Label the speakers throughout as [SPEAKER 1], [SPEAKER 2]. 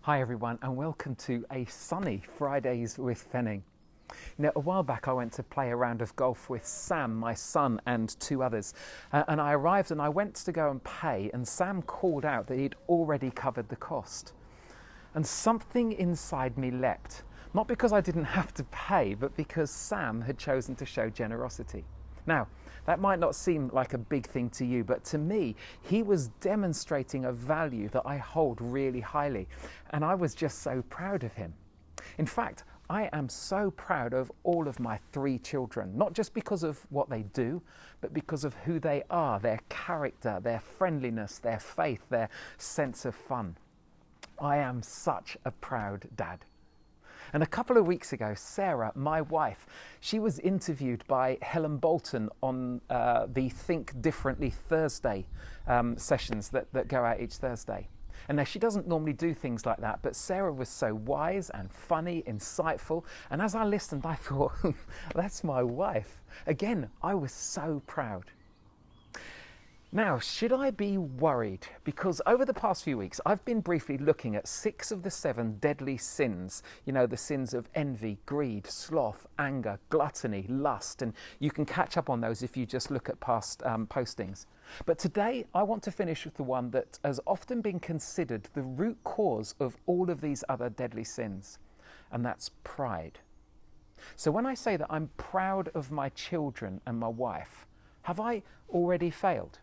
[SPEAKER 1] Hi everyone, and welcome to a sunny Fridays with Fenning. Now, a while back I went to play a round of golf with Sam, my son, and two others. And I arrived and I went to go and pay, and Sam called out that he'd already covered the cost. And something inside me leapt, not because I didn't have to pay, but because Sam had chosen to show generosity. Now, that might not seem like a big thing to you, but to me, he was demonstrating a value that I hold really highly, and I was just so proud of him. In fact, I am so proud of all of my three children, not just because of what they do, but because of who they are, their character, their friendliness, their faith, their sense of fun. I am such a proud dad. And a couple of weeks ago, Sarah, my wife, she was interviewed by Helen Bolton on the Think Differently Thursday sessions that go out each Thursday. And now she doesn't normally do things like that, but Sarah was so wise and funny, insightful. And as I listened, I thought, that's my wife. Again, I was so proud. Now, should I be worried? Because over the past few weeks, I've been briefly looking at 6 of the 7 deadly sins. You know, the sins of envy, greed, sloth, anger, gluttony, lust. And you can catch up on those if you just look at past postings. But today, I want to finish with the one that has often been considered the root cause of all of these other deadly sins. And that's pride. So when I say that I'm proud of my children and my wife, have I already failed?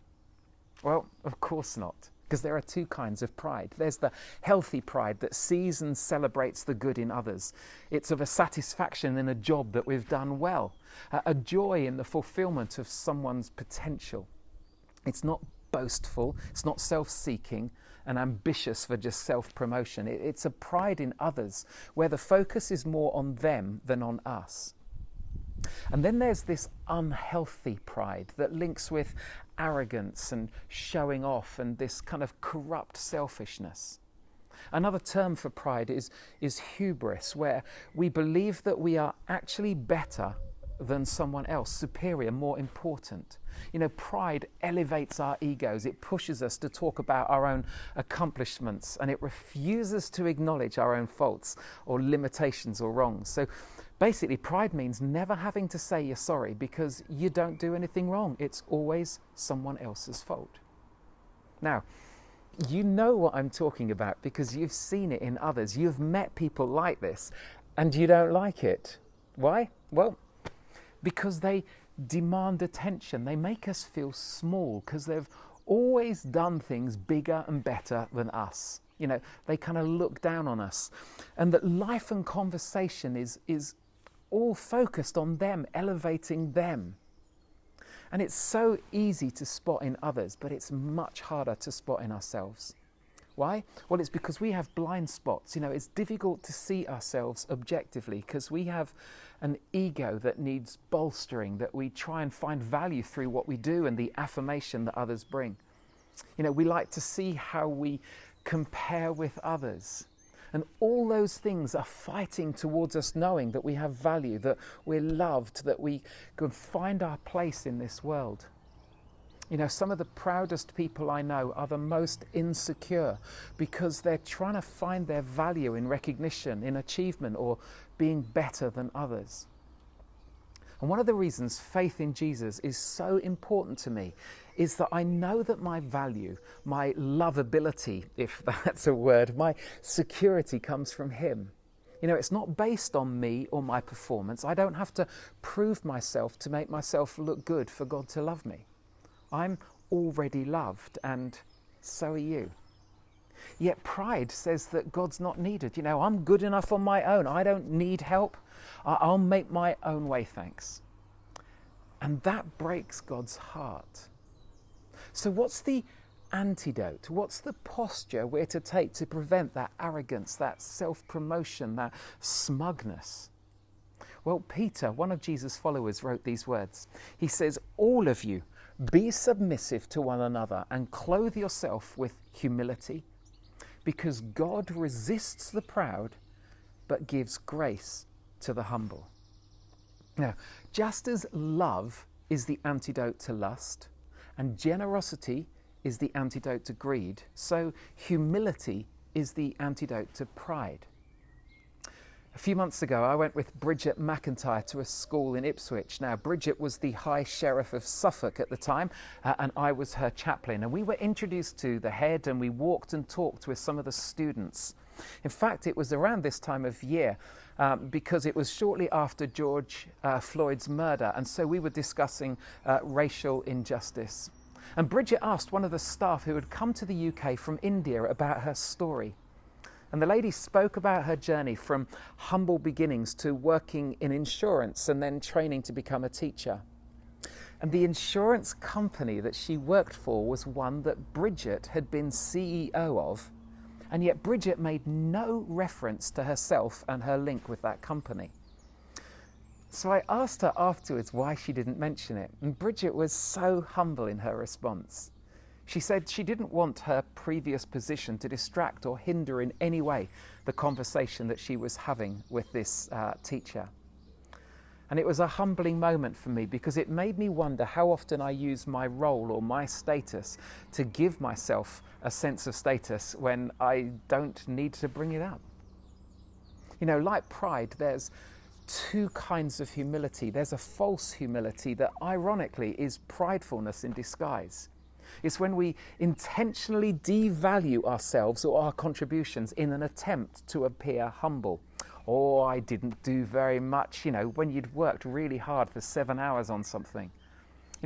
[SPEAKER 1] Well, of course not, because there are 2 kinds of pride. There's the healthy pride that sees and celebrates the good in others. It's of a satisfaction in a job that we've done well, a joy in the fulfillment of someone's potential. It's not boastful, it's not self-seeking and ambitious for just self-promotion. It's a pride in others where the focus is more on them than on us. And then there's this unhealthy pride that links with arrogance and showing off and this kind of corrupt selfishness. Another term for pride is hubris, where we believe that we are actually better than someone else, superior, more important. You know, pride elevates our egos. It pushes us to talk about our own accomplishments, and it refuses to acknowledge our own faults or limitations or wrongs. So basically, pride means never having to say you're sorry because you don't do anything wrong. It's always someone else's fault. Now, you know what I'm talking about because you've seen it in others. You've met people like this and you don't like it. Why? Well, because they demand attention. They make us feel small because they've always done things bigger and better than us. You know, they kind of look down on us. And that life and conversation is all focused on them, elevating them. And it's so easy to spot in others, but it's much harder to spot in ourselves. Why? Well, it's because we have blind spots. You know, it's difficult to see ourselves objectively because we have an ego that needs bolstering, that we try and find value through what we do and the affirmation that others bring. You know, we like to see how we compare with others. And all those things are fighting towards us knowing that we have value, that we're loved, that we can find our place in this world. You know, some of the proudest people I know are the most insecure because they're trying to find their value in recognition, in achievement, or being better than others. And one of the reasons faith in Jesus is so important to me is that I know that my value, my lovability, if that's a word, my security comes from Him. You know, it's not based on me or my performance. I don't have to prove myself to make myself look good for God to love me. I'm already loved, and so are you. Yet pride says that God's not needed. You know, I'm good enough on my own. I don't need help. I'll make my own way, thanks. And that breaks God's heart. So what's the antidote? What's the posture we're to take to prevent that arrogance, that self-promotion, that smugness? Well, Peter, one of Jesus' followers, wrote these words. He says, "All of you, be submissive to one another and clothe yourself with humility, because God resists the proud, but gives grace to the humble." Now, just as love is the antidote to lust, and generosity is the antidote to greed, so humility is the antidote to pride. A few months ago, I went with Bridget McIntyre to a school in Ipswich. Now, Bridget was the High Sheriff of Suffolk at the time, and I was her chaplain. And we were introduced to the head, and we walked and talked with some of the students. In fact, it was around this time of year, because it was shortly after George Floyd's murder, and so we were discussing racial injustice. And Bridget asked one of the staff who had come to the UK from India about her story. And the lady spoke about her journey from humble beginnings to working in insurance and then training to become a teacher. And the insurance company that she worked for was one that Bridget had been CEO of, and yet Bridget made no reference to herself and her link with that company. So I asked her afterwards why she didn't mention it, and Bridget was so humble in her response. She said she didn't want her previous position to distract or hinder in any way the conversation that she was having with this teacher. And it was a humbling moment for me because it made me wonder how often I use my role or my status to give myself a sense of status when I don't need to bring it up. You know, like pride, there's two kinds of humility. There's a false humility that ironically is pridefulness in disguise. It's when we intentionally devalue ourselves or our contributions in an attempt to appear humble. Oh, I didn't do very much, when you'd worked really hard for 7 hours on something.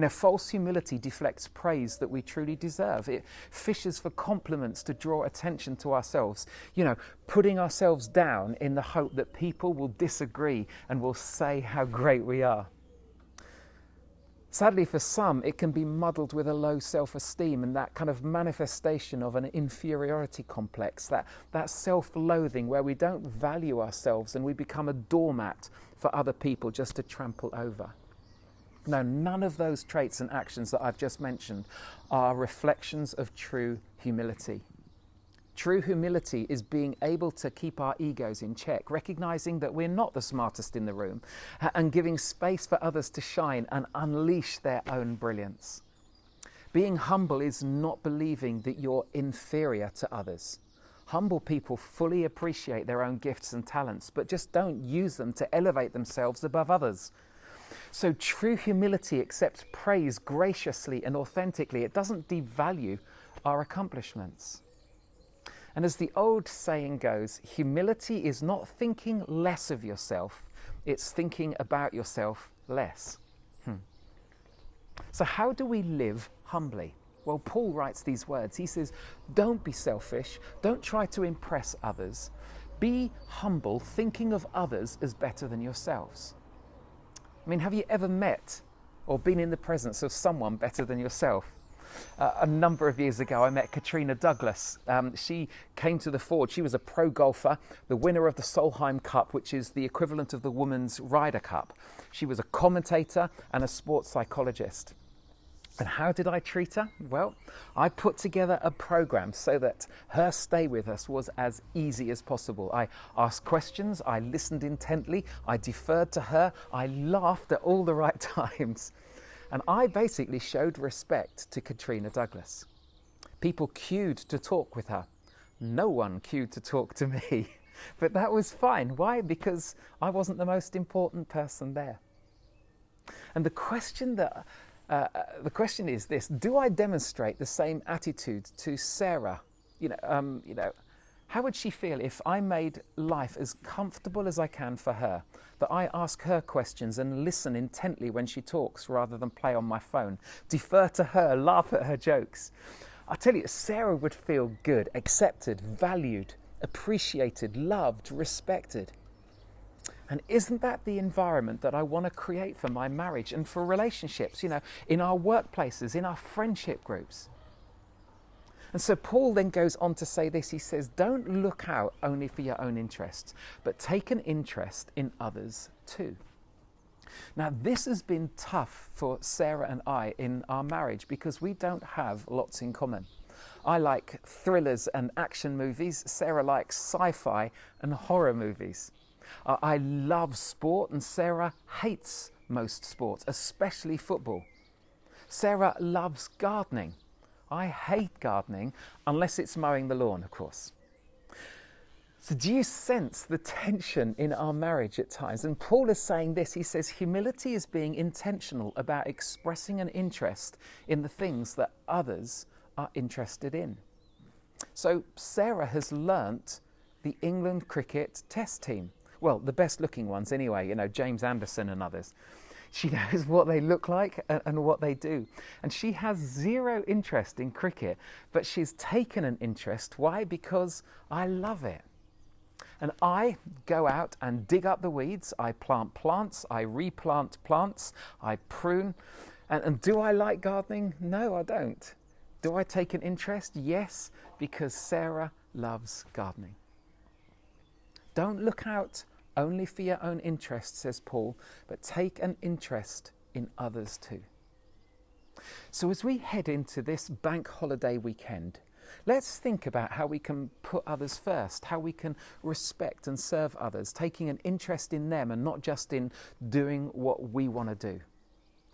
[SPEAKER 1] False humility deflects praise that we truly deserve. It fishes for compliments to draw attention to ourselves, putting ourselves down in the hope that people will disagree and will say how great we are. Sadly, for some, it can be muddled with a low self-esteem and that kind of manifestation of an inferiority complex, that self-loathing where we don't value ourselves and we become a doormat for other people just to trample over. No, none of those traits and actions that I've just mentioned are reflections of true humility. True humility is being able to keep our egos in check, recognizing that we're not the smartest in the room, and giving space for others to shine and unleash their own brilliance. Being humble is not believing that you're inferior to others. Humble people fully appreciate their own gifts and talents, but just don't use them to elevate themselves above others. So true humility accepts praise graciously and authentically. It doesn't devalue our accomplishments. And as the old saying goes, humility is not thinking less of yourself, it's thinking about yourself less. So how do we live humbly? Well, Paul writes these words. He says, don't be selfish, don't try to impress others. Be humble, thinking of others as better than yourselves. I mean, have you ever met or been in the presence of someone better than yourself? A number of years ago, I met Katrina Douglas. She came to the Ford. She was a pro golfer, the winner of the Solheim Cup, which is the equivalent of the Women's Ryder Cup. She was a commentator and a sports psychologist. And how did I treat her? Well, I put together a program so that her stay with us was as easy as possible. I asked questions, I listened intently, I deferred to her, I laughed at all the right times. And I basically showed respect to Katrina Douglas. People queued to talk with her. No one queued to talk to me. But that was fine. Why? Because I wasn't the most important person there. And the question is this: do I demonstrate the same attitude to Sarah? How would she feel if I made life as comfortable as I can for her, that I ask her questions and listen intently when she talks rather than play on my phone, defer to her, laugh at her jokes? I tell you, Sarah would feel good, accepted, valued, appreciated, loved, respected. And isn't that the environment that I want to create for my marriage and for relationships, in our workplaces, in our friendship groups? And so Paul then goes on to say this. He says, don't look out only for your own interests, but take an interest in others too. Now, this has been tough for Sarah and I in our marriage because we don't have lots in common. I like thrillers and action movies. Sarah likes sci-fi and horror movies. I love sport, and Sarah hates most sports, especially football. Sarah loves gardening. I hate gardening, unless it's mowing the lawn, of course. So do you sense the tension in our marriage at times? And Paul is saying this. He says humility is being intentional about expressing an interest in the things that others are interested in. So Sarah has learnt the England cricket test team. Well, the best looking ones anyway, James Anderson and others. She knows what they look like and what they do. And she has zero interest in cricket, but she's taken an interest. Why? Because I love it. And I go out and dig up the weeds, I plant plants, I replant plants, I prune. And do I like gardening? No, I don't. Do I take an interest? Yes, because Sarah loves gardening. Don't look out only for your own interest, says Paul, but take an interest in others too. So as we head into this bank holiday weekend, let's think about how we can put others first, how we can respect and serve others, taking an interest in them and not just in doing what we want to do.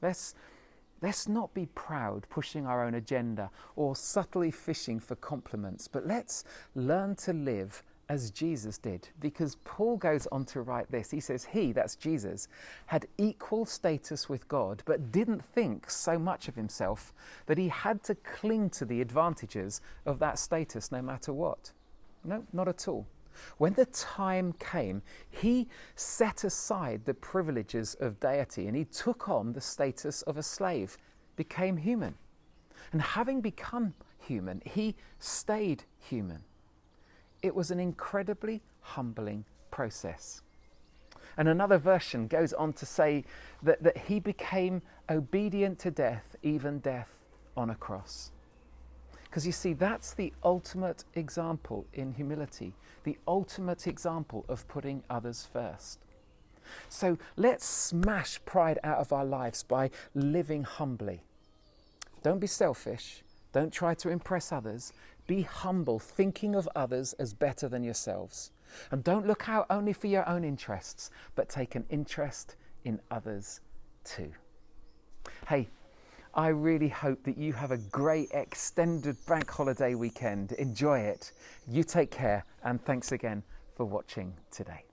[SPEAKER 1] Let's not be proud, pushing our own agenda or subtly fishing for compliments, but let's learn to live as Jesus did, because Paul goes on to write this. He says he, that's Jesus, had equal status with God, but didn't think so much of himself that he had to cling to the advantages of that status no matter what. No, not at all. When the time came, he set aside the privileges of deity and he took on the status of a slave, became human. And having become human, he stayed human. It was an incredibly humbling process. And another version goes on to say that he became obedient to death, even death on a cross. Because you see, that's the ultimate example in humility, the ultimate example of putting others first. So let's smash pride out of our lives by living humbly. Don't be selfish. Don't try to impress others. Be humble, thinking of others as better than yourselves. And don't look out only for your own interests, but take an interest in others too. Hey, I really hope that you have a great extended bank holiday weekend. Enjoy it. You take care, and thanks again for watching today.